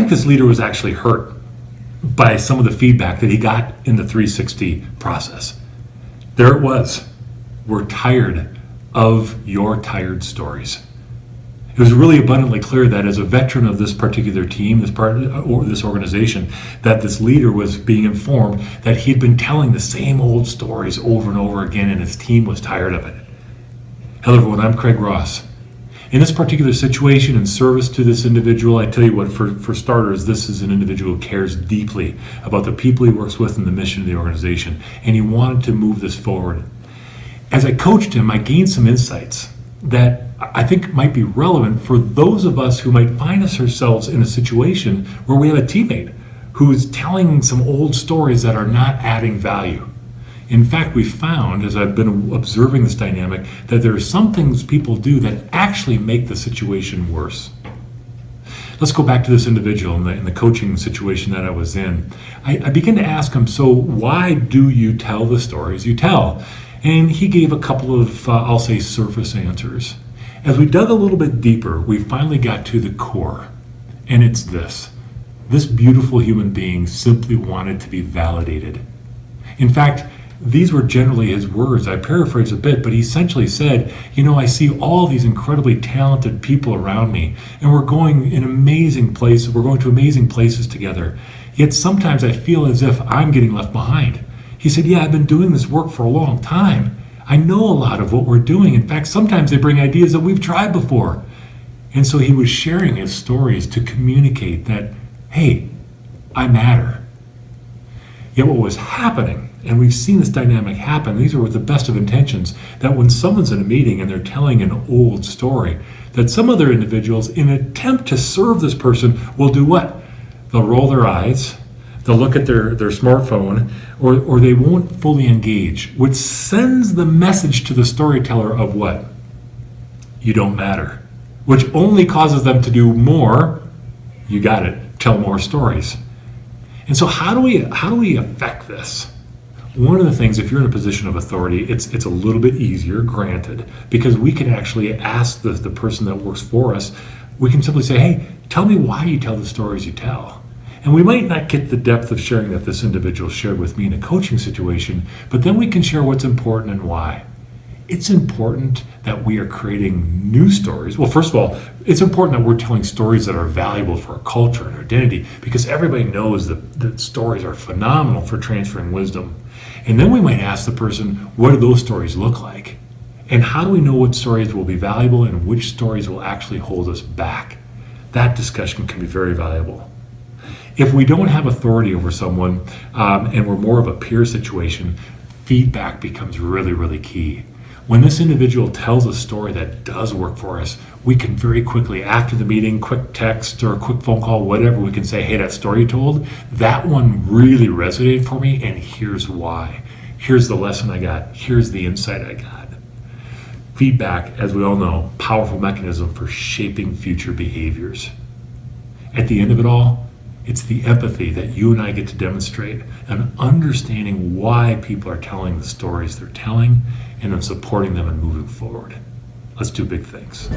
think this leader was actually hurt by some of the feedback that he got in the 360 process. There it was. We're tired of your tired stories. It was really abundantly clear that as a veteran of this particular team, this organization, that this leader was being informed that he'd been telling the same old stories over and over again, and his team was tired of it. Hello everyone, I'm Craig Ross. In this particular situation, in service to this individual, I tell you what, for starters, this is an individual who cares deeply about the people he works with and the mission of the organization, and he wanted to move this forward. As I coached him, I gained some insights that I think might be relevant for those of us who might find ourselves in a situation where we have a teammate who's telling some old stories that are not adding value. In fact, we found, as I've been observing this dynamic, that there are some things people do that actually make the situation worse. Let's go back to this individual in the coaching situation that I was in. I began to ask him, so why do you tell the stories you tell? And he gave a couple of, I'll say, surface answers. As we dug a little bit deeper, we finally got to the core. And it's this. This beautiful human being simply wanted to be validated. In fact, these were generally his words. I paraphrase a bit, but he essentially said, I see all these incredibly talented people around me, and we're going to amazing places together. Yet sometimes I feel as if I'm getting left behind. He said, I've been doing this work for a long time. I know a lot of what we're doing. In fact, sometimes they bring ideas that we've tried before. And so he was sharing his stories to communicate that, hey, I matter. Yet what was happening, and we've seen this dynamic happen, these are with the best of intentions, that when someone's in a meeting and they're telling an old story, that some other individuals, in an attempt to serve this person, will do what? They'll roll their eyes, they'll look at their smartphone, or they won't fully engage, which sends the message to the storyteller of what? You don't matter. Which only causes them to do more, you got it, tell more stories. And so how do we affect this? One of the things, if you're in a position of authority, it's a little bit easier, granted, because we can actually ask the person that works for us, we can simply say, hey, tell me why you tell the stories you tell. And we might not get the depth of sharing that this individual shared with me in a coaching situation, but then we can share what's important and why. It's important that we are creating new stories. Well, first of all, it's important that we're telling stories that are valuable for our culture and our identity, because everybody knows that stories are phenomenal for transferring wisdom. And then we might ask the person, what do those stories look like? And how do we know what stories will be valuable and which stories will actually hold us back? That discussion can be very valuable. If we don't have authority over someone and we're more of a peer situation, feedback becomes really, really key. When this individual tells a story that does work for us, we can very quickly, after the meeting, quick text or a quick phone call, whatever, we can say, hey, that story you told, that one really resonated for me, and here's why. Here's the lesson I got. Here's the insight I got. Feedback, as we all know, powerful mechanism for shaping future behaviors. At the end of it all, it's the empathy that you and I get to demonstrate and understanding why people are telling the stories they're telling and then supporting them and moving forward. Let's do big things.